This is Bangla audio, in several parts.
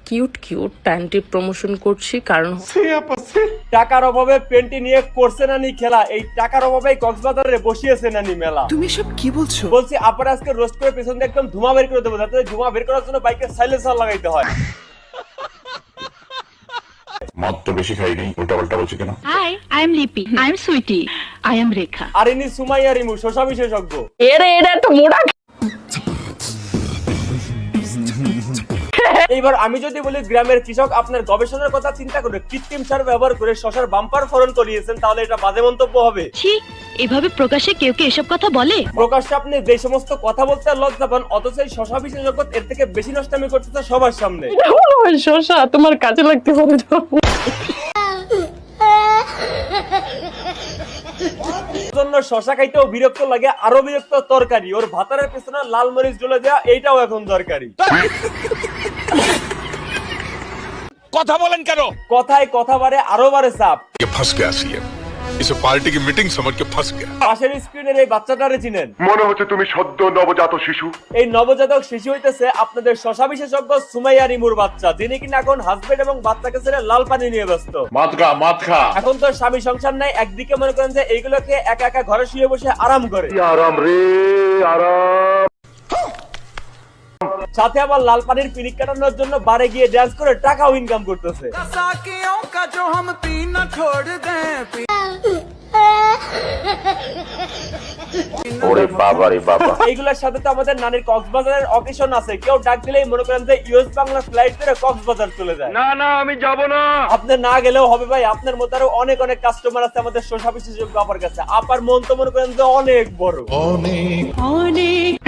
কিউট কিউট প্যান্টি প্রমোশন করছি, কারণ টাকার অভাবে পেন্টি নিয়ে করছে নানি খেলা, এই টাকার অভাবে কক্সবাজারে বসিয়েছে নানি মেলা। তুমি সব কি বলছো? বলছি আপনারা আজকে রোস্ট করে পেছন দিয়ে একদম ধোঁয়া বের করে দেবো, যাতে ধোঁয়া বের করার জন্য বাইকের সাইলেন্সার লাগাইতে হয়। মদ তো বেশি খাইনি, উল্টা পাল্টা বলছি কেন? Hi, I am Lipi. I am Sweetie. I am Rekha. আর ইনি সুমাইয়া রিমু, শশা বিশেষজ্ঞ। এটা একটা মোড়া। এইবার আমি যদি বলি গ্রামের কৃষক আপনার গবেষণার কথা চিন্তা করে কৃত্রিম সার ব্যবহার করে শশার বাম্পার ফলন করিয়েছেন, তাহলে এটা বাজে মন্তব্য হবে। ছি, এভাবে প্রকাশ্যে কেউ কি এসব কথা বলে? প্রকাশ্যে আপনি যে সমস্ত কথা বলতে লজ্জা পান, অথচ এই শশা বিশেষজ্ঞ এর থেকে বেশি নষ্টামি করতেছে সবার সামনে। শশা তোমার কাজে লাগতে পারে। জন্য শশা খাইতেও বিরক্ত লাগে, আরো বিরক্ত তরকারি। ওর ভাতারের পেছনে লাল মরিচ জ্বলে দেওয়া, এইটাও এখন দরকারি। কথা বলেন কেন? কথায় কথা বাড়ে, আরো বাড়ে চাপ। ये फंस गया सीएम, इसे पार्टी की मीटिंग समझ के फंस गया। পাশের স্ক্রিনের এই বাচ্চাটারে চিনেন? মনে হচ্ছে তুমি সদ্য নবজাত শিশু। এই নবজাতক শিশু হইতেছে আপনাদের শশা বিশেষজ্ঞ সুমাইয়া রিমুর বাচ্চা, যিনি কিনা এখন হাজবেন্ড এবং বাচ্চাকে ছেড়ে লাল পানি নিয়ে ব্যস্ত। मत खा। এখন তো স্বামী সংসার নাই, একদিকে মনে করেন যে এইগুলোকে একা একা ঘরে শুয়ে বসে আরাম করে, আরাম রে আরাম। সাথে আবার লাল পানির পিরিক কাটানোর জন্য বারে গিয়ে ডান্স করে টাকাও ইনকাম করতেছে। ওরে বাবা রে বাবা। এইগুলোর সাথে তো আমাদের নানির কক্সবাজারের অকেশন আছে, কেউ ডাক দিলেই মনে করেন যে ইউএস বাংলা ফ্লাইট ধরে কক্সবাজার চলে যায়। না না আমি যাব না। আপনি না গেলেও হবে ভাই, আপনার মতো আরো অনেক অনেক কাস্টমার আছে আমাদের শশা বিশেষজ্ঞ আপার কাছে। আপার মন তো মনে করেন যে অনেক বড়।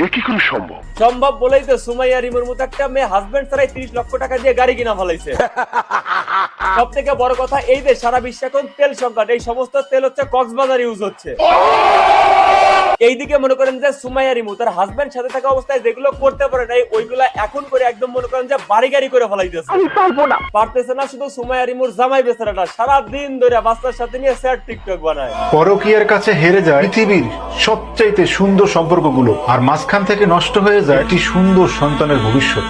এ কি করে সম্ভব? সম্ভব বলেই তো সুমাইয়া রিমুর মতো একটা মেয়ে হাজবেন্ড ছাড়াই 30 লক্ষ টাকা দিয়ে গাড়ি কিনা ফেলাইছে। সব থেকে বড় কথা এই যে সারা বিশ্বে এখন তেল সংকট, এই সমস্ত তেল হচ্ছে কক্সবাজার ইউজ হচ্ছে। এইদিকে মনে করেন যে সুমাইয়া রিমু তার হাজবেন্ড সাথে থাকা অবস্থায় যেগুলো করতে পারে নাই, ওইগুলা এখন করে একদম মনে করেন যে বাড়ি গাড়ি করে ফেলাইতেছে। পারতেছে না শুধু সুমাইয়া রিমুর জামাই বেচারাটা, সারা দিন ধরে বাচ্চার সাথে নিয়ে স্যার টিকটক বানায়। পরকীয়ার কাছে হেরে যায় পৃথিবীর সবচাইতে সুন্দর সম্পর্কগুলো, আর মাঝখান থেকে নষ্ট হয়ে যায় একটি সুন্দর সন্তানের ভবিষ্যৎ।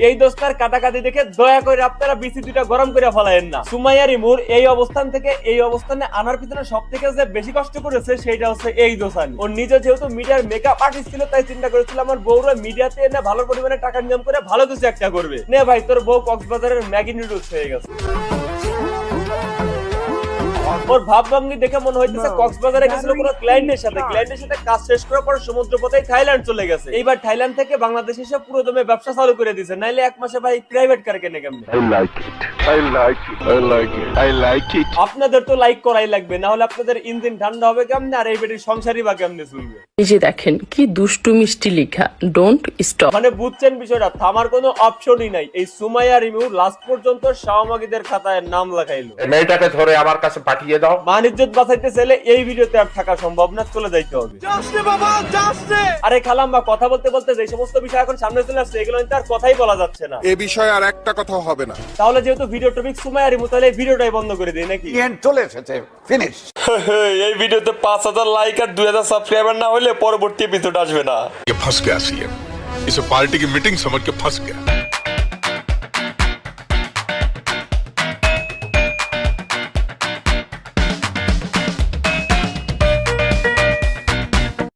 এই দোস্তার কাটাকাটি দেখে দয়া করে আপনারা বিসি দুইটা গরম করে ফেলায়েন না। সুমাইয়া রিমুর এই অবস্থান থেকে এই অবস্থানে আনার পিছনে সব থেকে যে বেশি কষ্ট করেছে সেটা হচ্ছে এই দোসানি। ওর নিজে যেহেতু মিডিয়ার মেকআপ আর্টিস্ট ছিল, তাই চিন্তা করেছিল আমার বউরা মিডিয়াতে এনে ভালো পরিমাণে টাকা ইনকাম করে ভালো কিছু একটা করবে। নে ভাই, তোর বউ কক্সবাজারের ম্যাগি নুডলস হয়ে গেছে। ওর ভাবভঙ্গি দেখে মনে হইতেছে কক্সবাজারে গেছিল কোনো ক্লায়েন্টের সাথে কাজ শেষ করার পর সমুদ্র পথে থাইল্যান্ড চলে গেছে। এইবার থাইল্যান্ড থেকে বাংলাদেশ এসে পুরো দমে ব্যবসা চালু করে দিয়েছে, নাইলে এক মাসে ভাই প্রাইভেট কার কেনে কেমনে। আপনাদের তো লাইক করাই লাগবে, না হলে আপনাদের ইঞ্জিন ঠান্ডা হবে কেমনে, আর এই বেটির সংসারই বা কেমনে চলবে। এই যে দেখেন কি দুষ্টু মিষ্টি লেখা, ডোন্ট স্টপ। মানে বুঝছেন বিষয়টা, থামার কোনো অপশনই নাই। এই সুমাইয়া রিমু লাস্ট পর্যন্ত শাওমাগীদের খাতায় নাম লেখাইলো। মেয়েটাকে ধরে আমার কাছে পাঠিয়ে দাও। মান ইজ্জত বাঁচাইতে চাইলে এই ভিডিওতে আর থাকা সম্ভব না, চলে যাইতে হবে। আরে খালাম বা কথা বলতে বলতে যে সমস্ত বিষয় এখন সামনে চলে আসছে, এগুলো নিয়ে আর কথাই বলা যাচ্ছে না। এ বিষয়ে আর একটা কথা হবে না। তাহলে যেহেতু ভিডিও টপিক সুমাইয়া রিমু, তাহলে এই ভিডিওটাই বন্ধ করে দিই নাকি? চলে এসেছে, ফিনিশ। এই ভিডিওতে 5000 লাইক আর 2000 সাবস্ক্রাইবার না হলে পরবর্তী এপিসোড আসবে না। ये फंस गया सीएम, इसे पार्टी की मीटिंग समझ के फंस गया।